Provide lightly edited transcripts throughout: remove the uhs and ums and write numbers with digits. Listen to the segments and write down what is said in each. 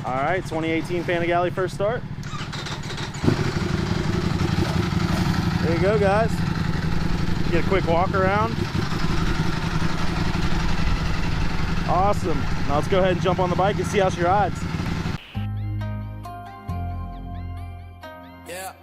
All right, 2018 Panigale first start. There you go, guys. Get a quick walk around. Awesome. Now let's go ahead and jump on the bike and see how she rides. Yeah.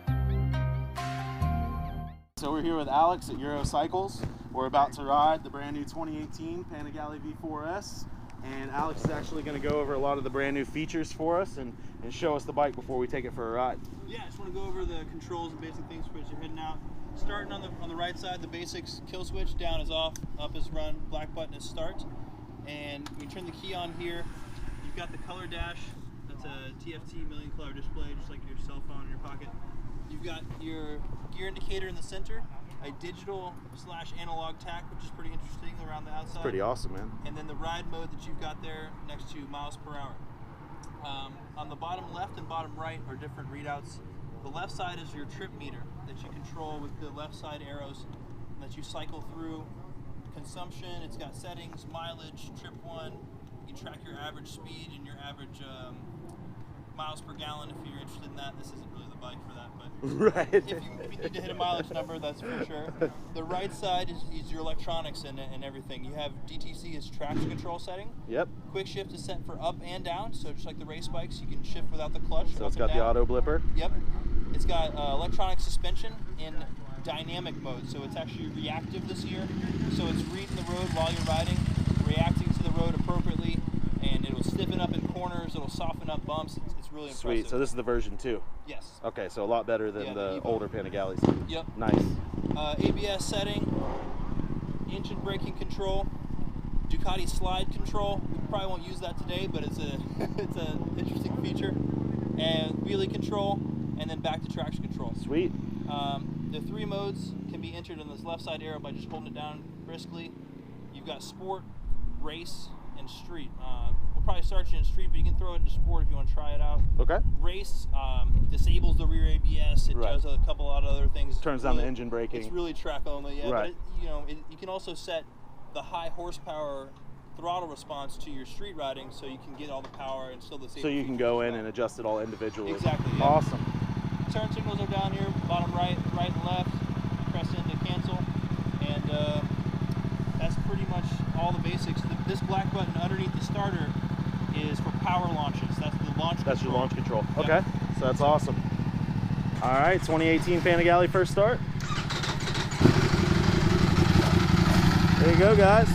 So we're here with Alex at Euro Cycles. We're about to ride the brand new 2018 Panigale V4S. And Alex is actually going to go over a lot of the brand new features for us and show us the bike before we take it for a ride. Yeah, I just want to go over the controls and basic things for as you're heading out. Starting on the right side, the basics: kill switch, down is off, up is run, black button is start. And when you turn the key on here, you've got the color dash. That's a TFT million color display, just like your cell phone in your pocket. You've got your gear indicator in the center, a digital/analog tack, which is pretty interesting around the outside. It's pretty awesome, man. And then the ride mode that you've got there next to miles per hour. On the bottom left and bottom right are different readouts. The left side is your trip meter that you control with the left side arrows that you cycle through. Consumption, it's got settings, mileage, trip one. You can track your average speed and your average miles per gallon if you're interested in that. This isn't really the bike for that, but right. if you need to hit a mileage number, that's for sure. The right side is your electronics and everything. You have DTC as traction control setting. Yep. Quick shift is set for up and down, so just like the race bikes, you can shift without the clutch. So it's got the auto blipper. Yep. It's got electronic suspension in dynamic mode, so it's actually reactive this year. So it's reading the road while you're riding, reacting to the road appropriately, and it'll stiffen up in corners, it'll soften up bumps. It's really impressive. Sweet. So this is the version 2. Yes. Okay, so a lot better than the older Panigales. Yep. Nice. ABS setting, engine braking control, Ducati slide control. We probably won't use that today, but it's an interesting feature. And wheelie control, and then back to traction control. Sweet. The 3 modes can be entered on this left side arrow by just holding it down briskly. You've got sport, race, and street. We'll probably start you in street, but you can throw it into sport if you want to try it out. Okay. Race disables the rear ABS. It does a couple of other things. Turns down the engine braking. It's really track only, yeah. Right. But you can also set the high horsepower throttle response to your street riding, so you can get all the power and still the safety. So you can go in and adjust it all individually. Exactly. Yeah. Awesome. Turn signals are down here, bottom right, right and left. Press in to cancel, and that's pretty much all the basics. This black button underneath the starter is for power launches. That's the launch control. That's your launch control. Yep. Okay, so that's awesome. All right, 2018 Panigale first start. There you go, guys.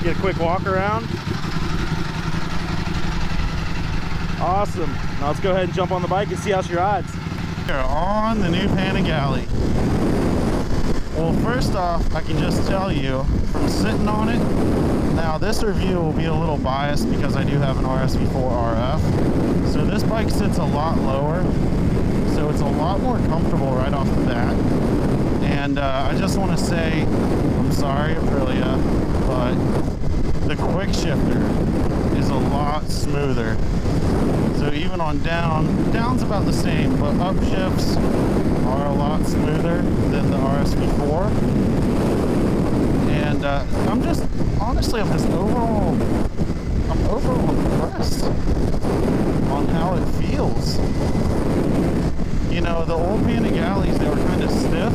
Get a quick walk around. Awesome. Now let's go ahead and jump on the bike and see how she rides. We're on the new Panigale. Well, first off, I can just tell you from sitting on it, now this review will be a little biased because I do have an RSV4 RF. So this bike sits a lot lower, so it's a lot more comfortable right off the bat. And I just want to say, I'm sorry Aprilia, but the quick shifter is a lot smoother. So even on down's about the same, but upshifts are a lot smoother than the RSV4. And I'm just overall impressed on how it feels. You know, the old Panigales, they were kind of stiff.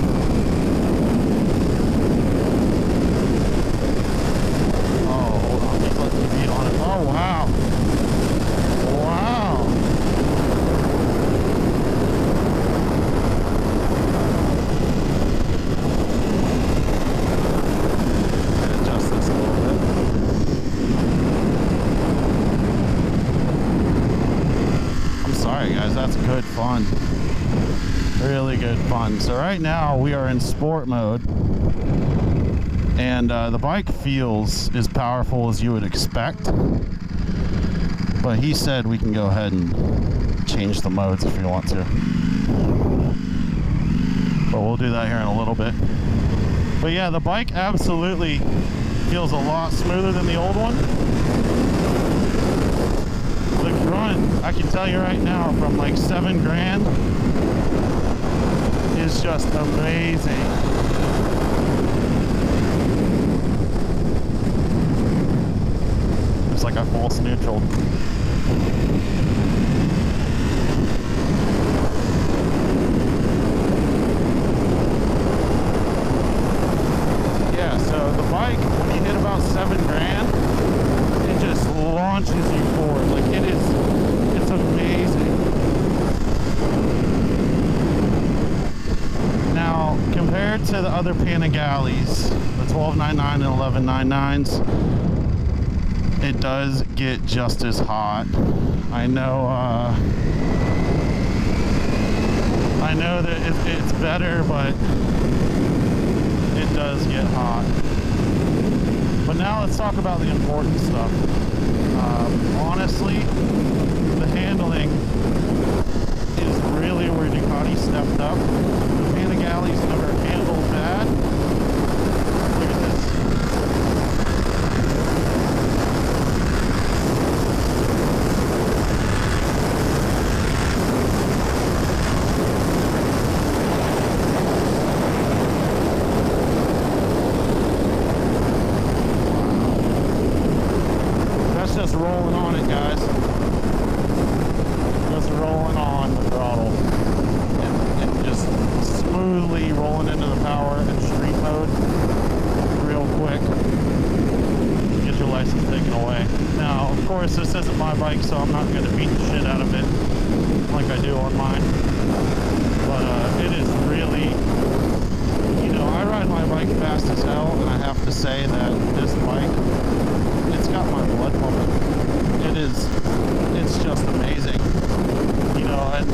Oh, hold on, just let the feet on it. Oh, wow. Wow. Adjust this a little bit. I'm sorry guys, that's good fun. Really good fun. So right now we are in sport mode, and the bike feels as powerful as you would expect. But he said we can go ahead and change the modes if we want to. But we'll do that here in a little bit. But yeah, the bike absolutely feels a lot smoother than the old one. The grunt, I can tell you right now, from like $7 grand, is just amazing. It's like a false neutral. to the other Panigales, the 1299 and 1199s, it does get just as hot. I know that it's better, but it does get hot. But now let's talk about the important stuff. Honestly, the handling is really where Ducati stepped up. The Panigales never handled bad. Look at this. That's just rolling on it, guys. Just rolling on the throttle and just smoothly rolling into the power and street mode real quick. Get your license taken away. Now, of course, this isn't my bike, so I'm not going to beat the shit out of it like I do on mine. But it is really, you know, I ride my bike fast as hell, and I have to say that this bike, it's got my blood pumping. It's just amazing. You know, and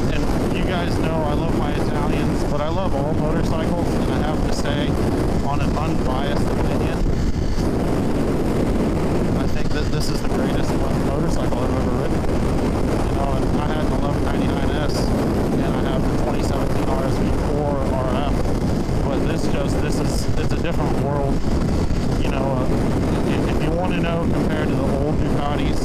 you guys know I love my Italians, but I love all motorcycles, and I have to say, on an unbiased opinion, I think that this is the greatest motorcycle I've ever ridden. You know, and I had an 1199S, and I have the 2017 V4 RF, but it's a different world. You know, if you want to know, compared to the old Ducatis,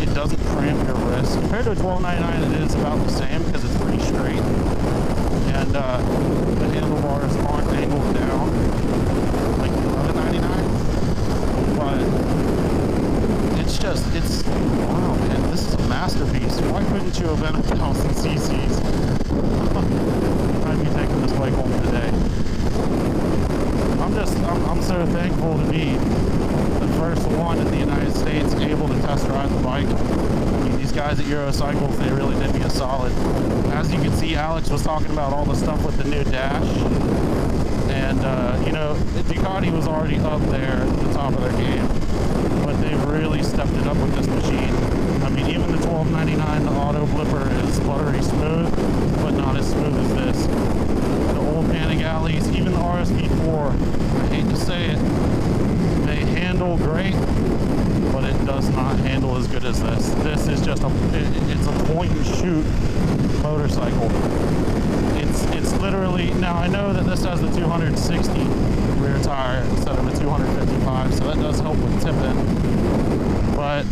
it doesn't cramp your wrist. Compared to a 1299, it is about the same because it's pretty straight, and the handlebars aren't angled down like the 1199. But it's wow, man, this is a masterpiece. Why couldn't you have been 1,000 cc's? I'd be taking this bike home today. I'm so thankful to be the first one in the United States able to test ride the bike. I mean, these guys at Eurocycles, they really did me a solid. As you can see, Alex was talking about all the stuff with the new dash. And, you know, Ducati was already up there at the top of their game. But they've really stepped it up with this machine. I mean, even the 1299, the auto blipper is buttery smooth, but not as smooth as this. The old Panigales, even the RS-V4, I hate to say it, they handle great, but it does not handle as good as this. This is just it's a point and shoot motorcycle. It's literally, now I know that this has the 260 rear tire instead of the 255, so that does help with tipping. But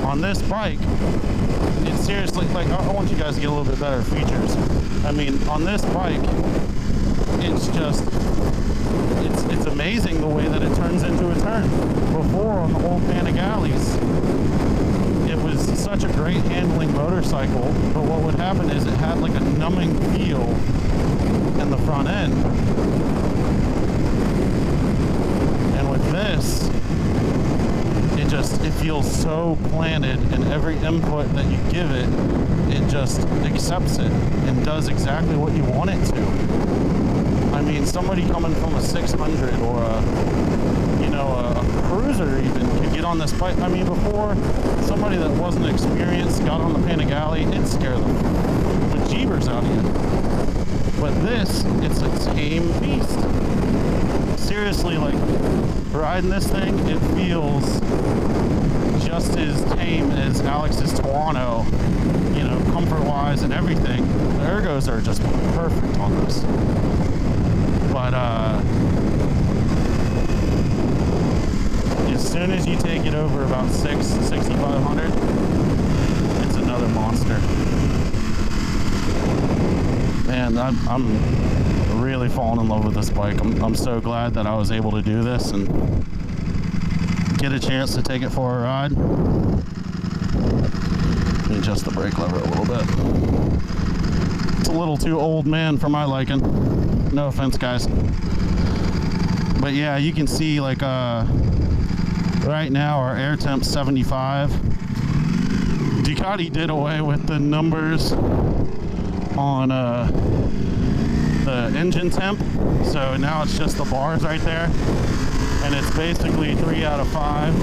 on this bike, it's seriously, like, I want you guys to get a little bit better features. I mean, on this bike, it's just, it's amazing the way that it turns into a turn. Before, on the old Panigales, it was such a great handling motorcycle, but what would happen is it had like a numbing feel in the front end. And with this, it feels so planted, and every input that you give it, it just accepts it and does exactly what you want it to. I mean, somebody coming from a 600 or a cruiser even could get on this bike. I mean, before, somebody that wasn't experienced got on the Panigale, it'd scare the bejeebers out of you. But this, it's a tame beast. Seriously, like, riding this thing, it feels just as tame as Alex's Tuono, you know, comfort-wise and everything. The ergos are just perfect on this. But, as soon as you take it over about 6,500, it's another monster. Man, I'm really falling in love with this bike. I'm so glad that I was able to do this and get a chance to take it for a ride. Let me adjust the brake lever a little bit. It's a little too old man for my liking. No offense, guys. But yeah, you can see, like, right now our air temp's 75. Ducati did away with the numbers on the engine temp. So now it's just the bars right there, and it's basically 3 out of 5.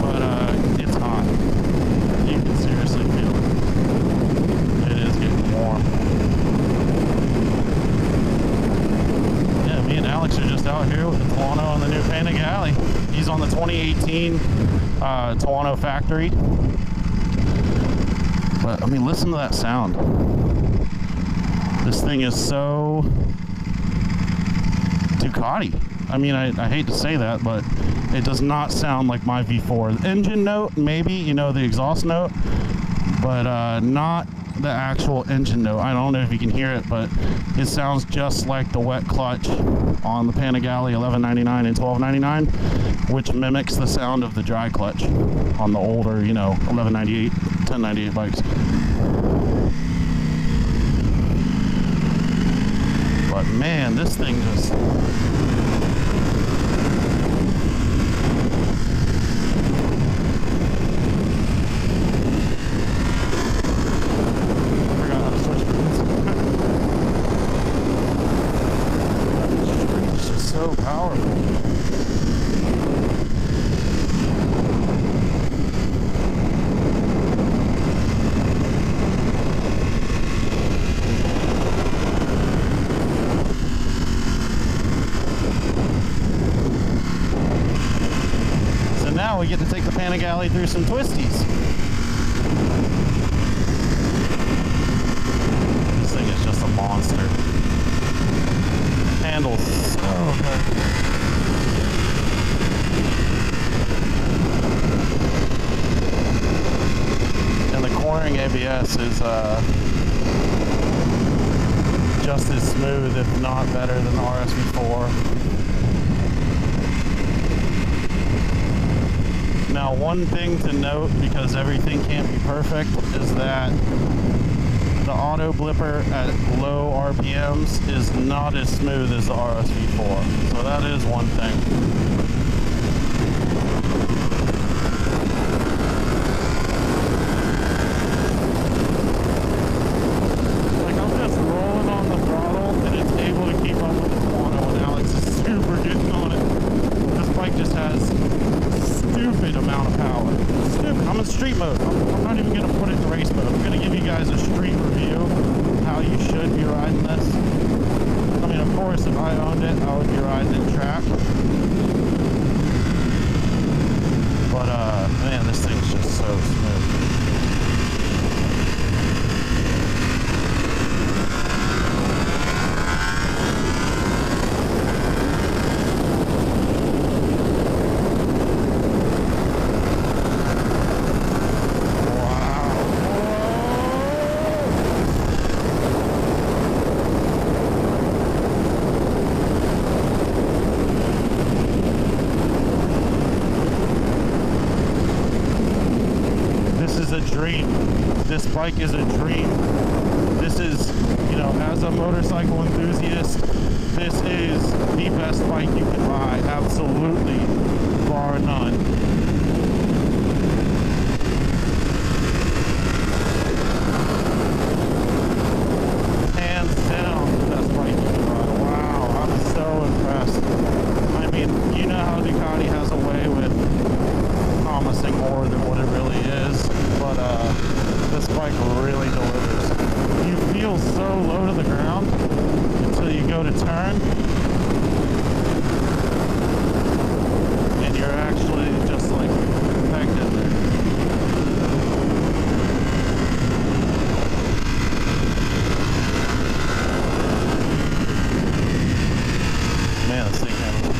But it's hot. You can seriously feel it. It is getting warm. Yeah, me and Alex are just out here with the Tuono and the new Panigale. He's on the 2018 Tuono factory. But I mean, listen to that sound. This thing is so Ducati. I mean, I hate to say that, but it does not sound like my V4. The engine note, maybe, you know, the exhaust note, but not the actual engine note. I don't know if you can hear it, but it sounds just like the wet clutch on the Panigale 1199 and 1299, which mimics the sound of the dry clutch on the older, you know, 1198, 1098 bikes. But man, this thing just... forgot how to switch buttons. It's just so powerful. Now we get to take the Panigale through some twisties. This thing is just a monster. Handles so good. And the cornering ABS is just as smooth, if not better, than the RSV4. Now, one thing to note, because everything can't be perfect, is that the auto blipper at low RPMs is not as smooth as the RSV4. So that is one thing. Like, I'm just rolling on the throttle, and it's able to keep up with the Tuono, and Alex is super getting on it. This bike just has stupid amount of power. Stupid. I'm in street mode. I'm not even going to put it in race mode. I'm going to give you guys a street review of how you should be riding this. I mean, of course, if I owned it, I would be riding it track. But, man, this thing's just so smooth. This bike is a dream. This is, you know, as a motorcycle enthusiast, this is the best bike you can buy, absolutely, bar none. Hands down, the best bike you can buy. Wow, I'm so impressed. I mean, you know how Ducati has a way with promising more than what it really is, but this bike really delivers. You feel so low to the ground until you go to turn, and you're actually just like pegged in there. Man, this thing handles.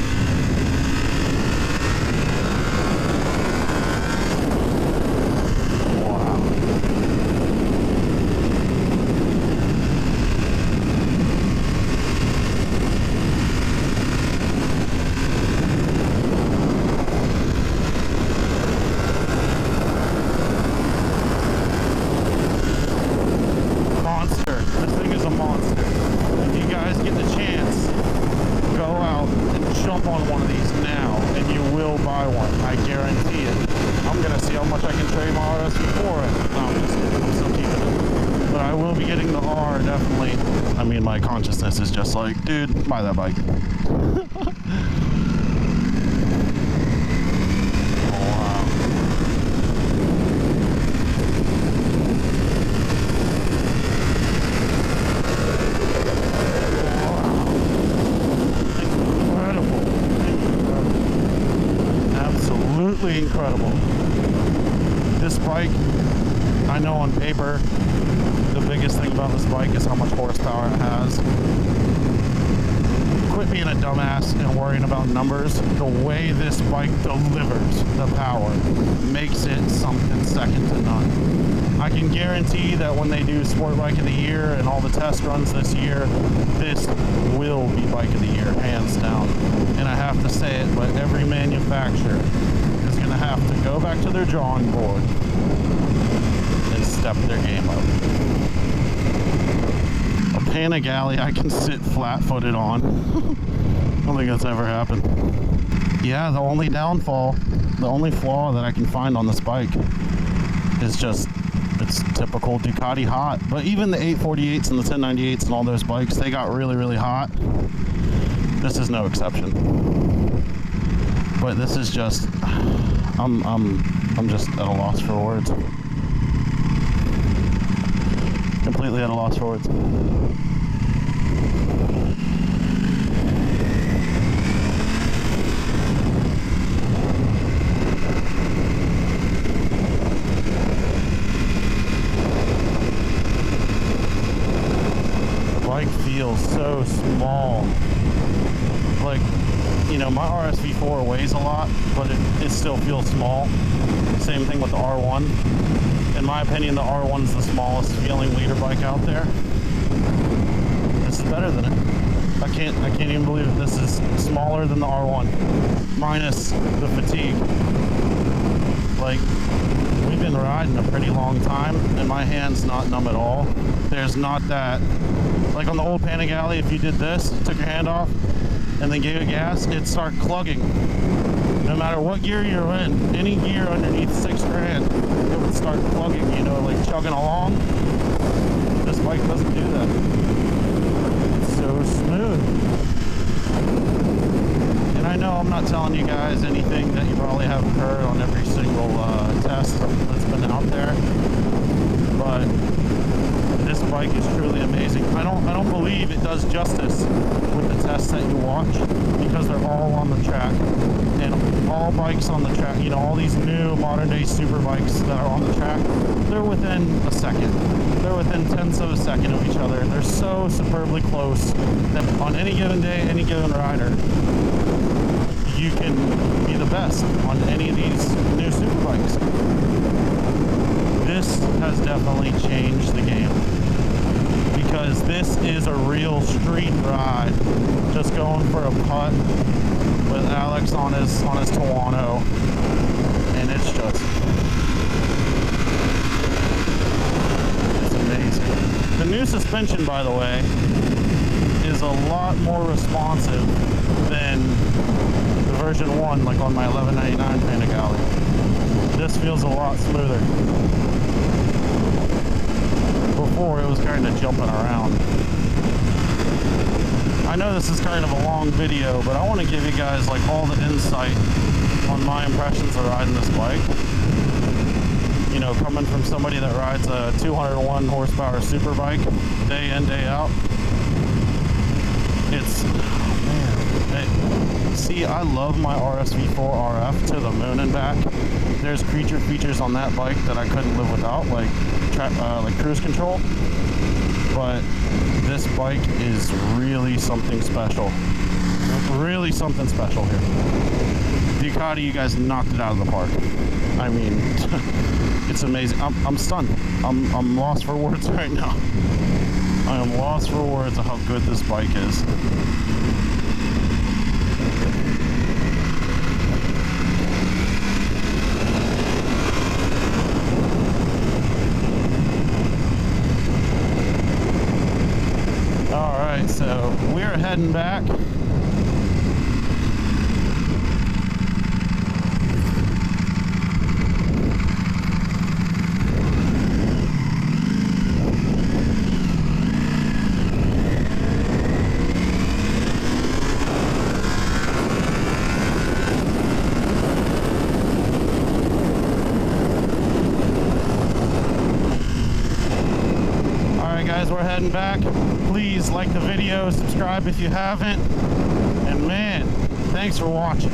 But I will be getting the R, definitely. I mean, my consciousness is just like, dude, buy that bike. Incredible. This bike, I know on paper, the biggest thing about this bike is how much horsepower it has. Quit being a dumbass and worrying about numbers. The way this bike delivers the power makes it something second to none. I can guarantee that when they do Sport Bike of the Year and all the test runs this year, this will be Bike of the Year, hands down. And I have to say it, but every manufacturer is going to have to go back to their drawing board and step their game up. A Panigale I can sit flat-footed on. I don't think that's ever happened. Yeah, the only downfall, the only flaw that I can find on this bike is just it's typical Ducati hot. But even the 848s and the 1098s and all those bikes, they got really, really hot. This is no exception. But this is just, I'm just at a loss for words. Completely at a loss for words. Feels so small. Like, you know, my RS V4 weighs a lot, but it still feels small. Same thing with the R1. In my opinion, the R1 is the smallest feeling leader bike out there. This is better than it. I can't even believe it. This is smaller than the R1, minus the fatigue. Like, we've been riding a pretty long time, and my hand's not numb at all. There's not that. Like on the old Panigale, if you did this, took your hand off, and then gave it gas, it'd start clugging. No matter what gear you're in, any gear underneath 6 grand, it would start plugging, you know, like chugging along. This bike doesn't do that. It's so smooth. And I know I'm not telling you guys anything that you probably haven't heard on every single test that's been out there, but this bike is truly amazing. I don't believe it does justice with the tests that you watch, because they're all on the track. And all bikes on the track, you know, all these new modern day super bikes that are on the track, they're within a second. They're within tenths of a second of each other. They're so superbly close that on any given day, any given rider, you can be the best on any of these new super bikes. This has definitely changed the game, because this is a real street ride. Just going for a putt with Alex on his Tuono, and it's amazing. The new suspension, by the way, is a lot more responsive than the version 1, like on my 1199 Panigale. This feels a lot smoother. Before, it was kind of jumping around. I know this is kind of a long video, but I want to give you guys like all the insight on my impressions of riding this bike. You know, coming from somebody that rides a 201 horsepower super bike day in, day out. It's, man, see, I love my RS V4 RF to the moon and back. There's creature features on that bike that I couldn't live without, like cruise control. But this bike is really something special. Really something special here. Ducati, you guys knocked it out of the park. I mean, it's amazing. I'm stunned. I'm lost for words right now. I am lost for words of how good this bike is. Alright, so we're heading back. heading back. Please like the video, subscribe if you haven't, and man, thanks for watching.